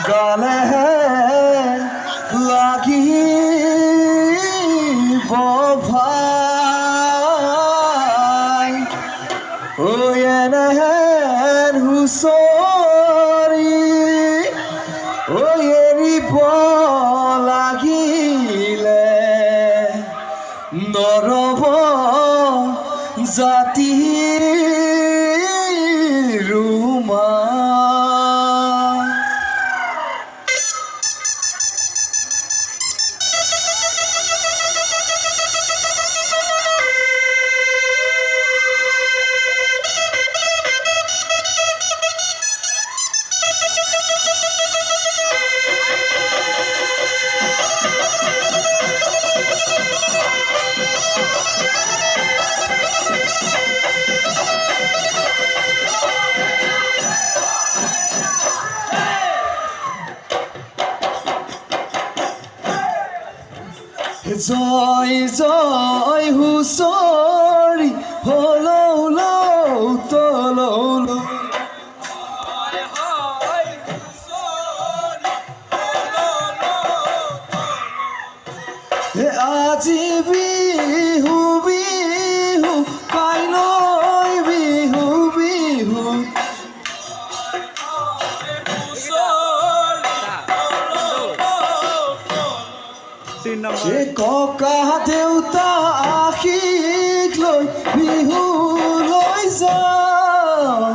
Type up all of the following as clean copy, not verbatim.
গালে লাগিব ভাই ঐ এনেহেন হুঁচৰি ঐ এৰিব লাগিলে নৰব জাতি ৰুমা জয় জয় হুঁচৰি হলৌ লৌ তলৌ আজি বিহু বিহু কাইলৈ বিহু বিহু ককা দেউতা আশীষ লৈ বিহু লৈ যাওঁ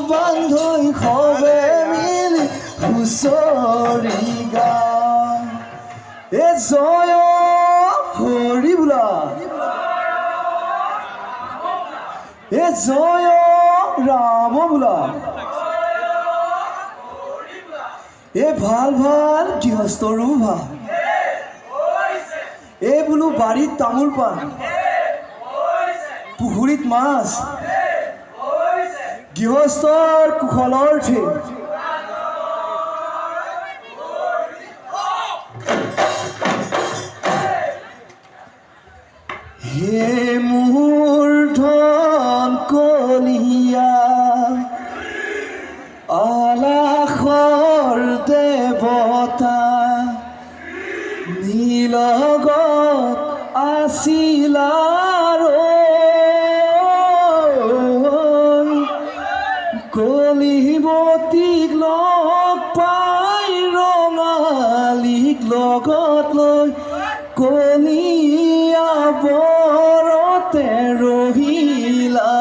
বান্ধৈ সবে মিলি হুঁচৰি গাওঁ জয় হৰি বোলা জয় ৰাম বোলা ভাল ভাল গৃহস্থৰো ভাল বোলো বাৰীত তামোল পাণ পুখুৰীত মাছ গৃহস্থৰ কুশলাৰ্থে হে মোৰ ধন কলিয়া আলাসৰ দেৱতা নিলগত আছিলা কলিবতীক লগ পাই ৰঙালীক লগত লৈ কলিয়া বৰতে ৰহিলা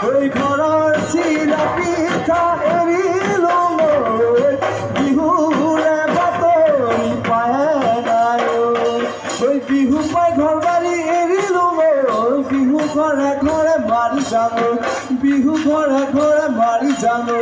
ঐ ঘৰৰ চিৰা পিঠা এৰিলো মই বিহুৰে বাতৰি পায়ে নাই ঐ বিহু পাই ঘৰ বাৰী এৰিলো মই বিহু ঘৰে ঘৰে মাৰি জানো বিহু ঘৰে ঘৰে মাৰি জানো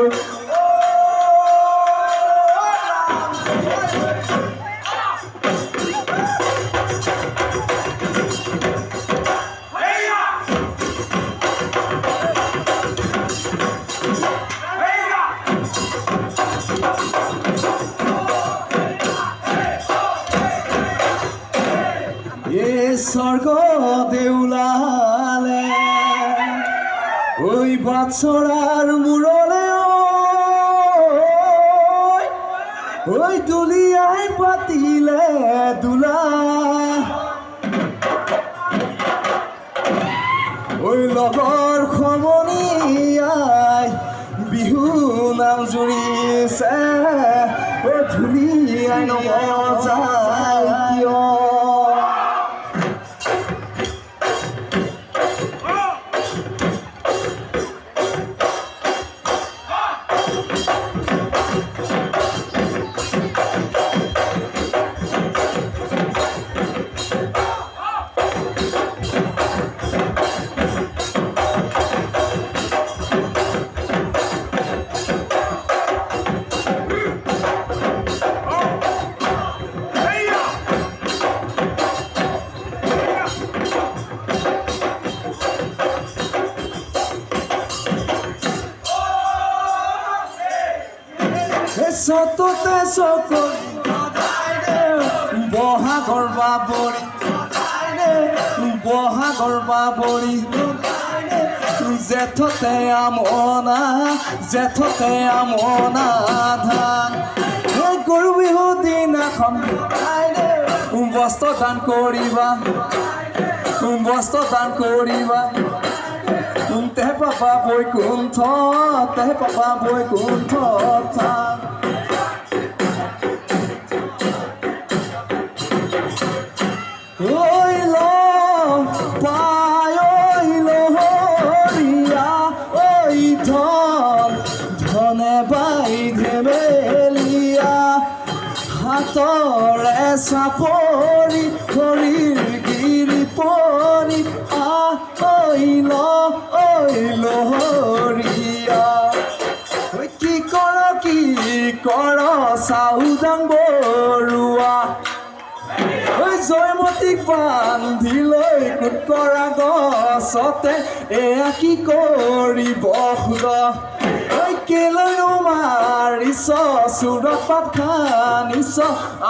স্বৰ্গ দেউলালে ঐ বাটচৰাৰ মূৰলে ঐ দুলিয়াই পাতিলে দোলা ঐ লগৰ সমনীয়াই বিহু নাম জুৰিছে ঐ ধুনীয়াই নবজাই কিয় সততে চকৰি বহাগৰ বাবৰি বহাগৰ বাবৰি জেঠতে আমনা ধান গৰু বিহু দিনাখন বস্ত্ৰ দান কৰিবা তেহে পাবা বৈকুণ্ঠ থান ঐ লহৰীয়া ঐ ধনে বাইধে মেলিয়া হাতৰে চাপৰি শৰীৰ গিৰি পৰি ঐ লহৰীয়া কি কৰ চাউদাং বৰুৱা জয়মতীক বান্ধি লৈ গোট কৰা গছতে এয়া কি কৰিব খোজ কেলৈনো মাৰিছ চোৰত পাত খানিছ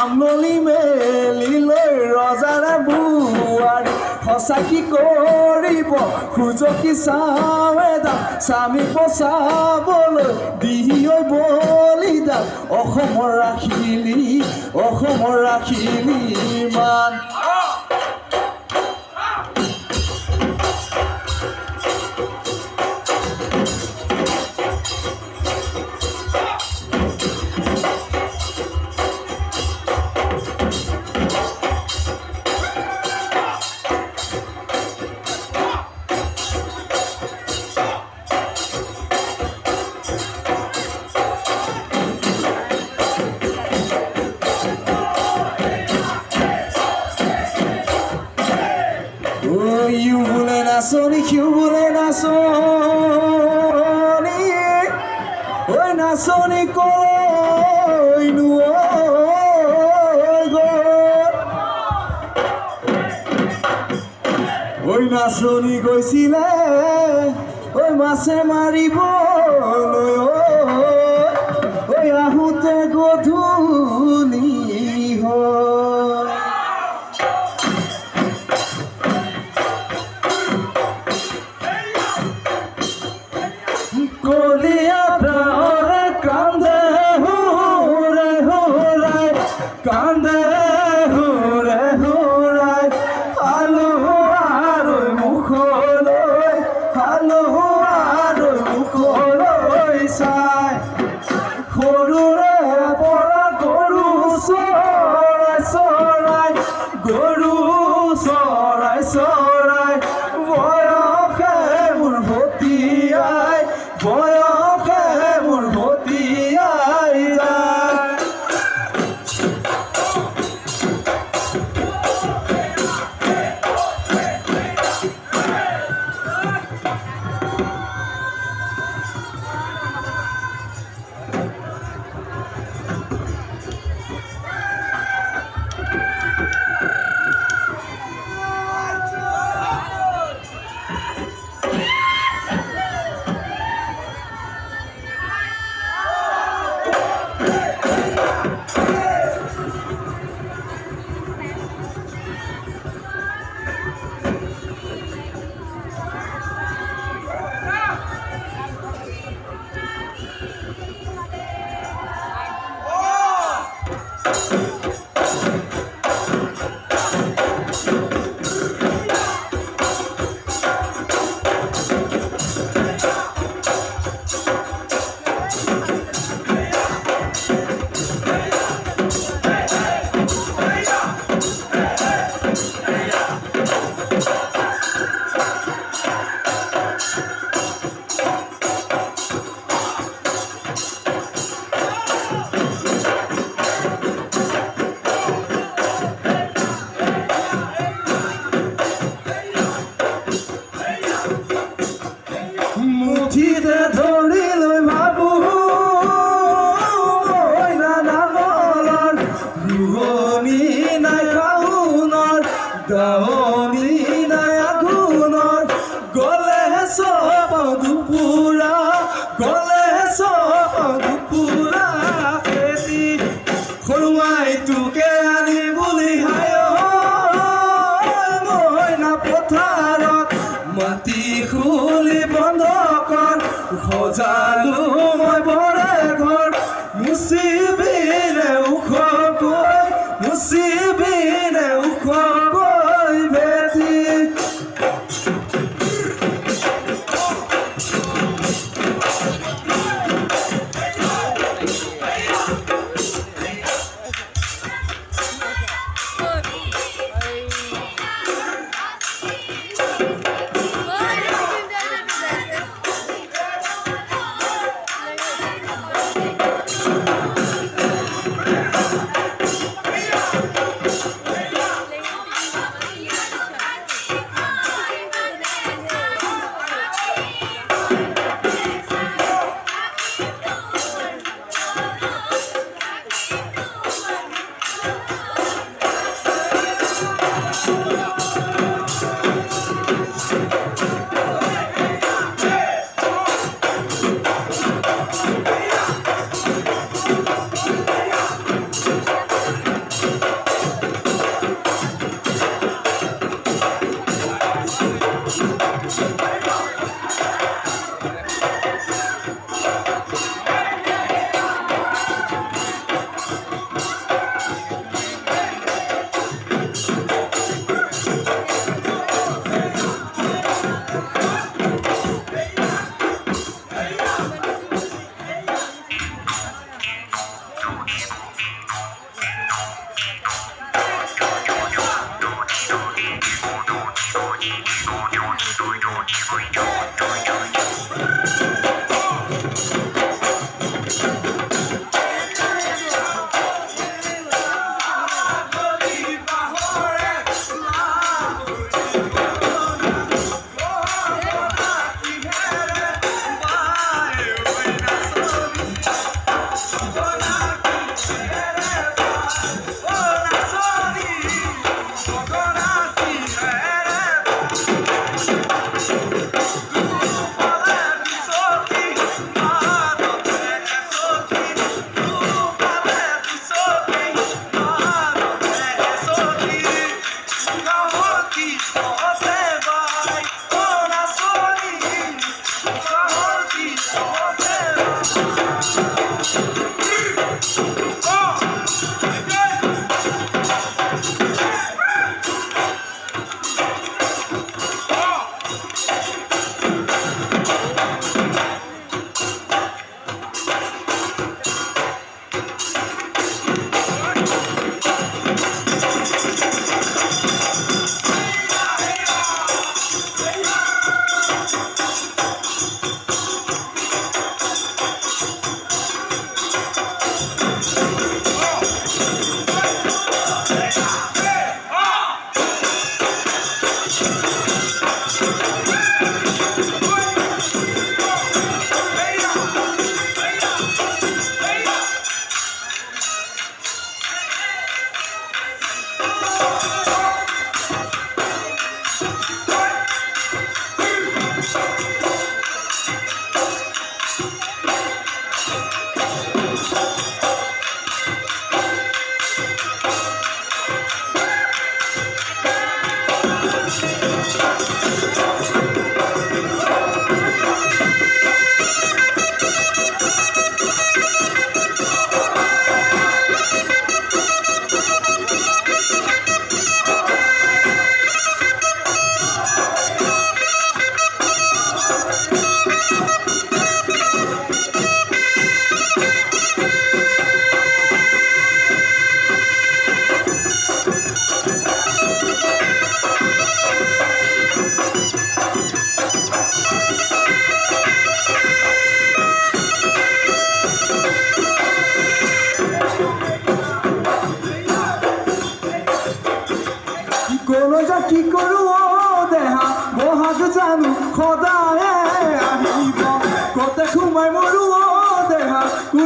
আমলি মেলি লৈ ৰজাৰে বোৱাৰী সঁচা কি কৰিব খোজ কি চাৱে দাম স্বামী বচাবলৈ দিহি বলিদান অসমৰ ৰাখিলি মান ইউ বোলে নাচনি সিউ বোলে নাচনি ঐ নাচনি কৈনো ঐ নাচনি গৈছিলে ঐ মাছে মাৰিবলৈ ঐ আহোঁতে গধূলি হ'ল কলিয়া প্ৰাণে কান্দে হুৰাই আলু আৰু মুখলৈ চাই সৰুৰে পৰা গৰু চৰাই বয়সে মোৰ ভতিয়া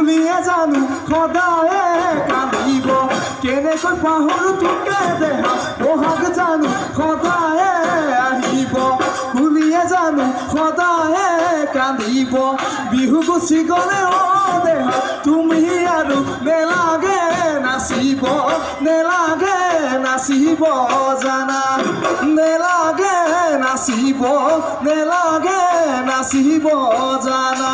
কুলিয়ে জানো সদায়ে কান্দিব কেনেকৈ পাহৰো তোকে দেহা বহাগ জানো সদায়ে আহিব কুলিয়ে জানো সদায়ে কান্দিব বিহু গুচি গ'লে অ দেহা তুমি আৰু নেলাগে নাচিব নেলাগে নাচিব জানা নেলাগে নাচিব নেলাগে নাচিব জানা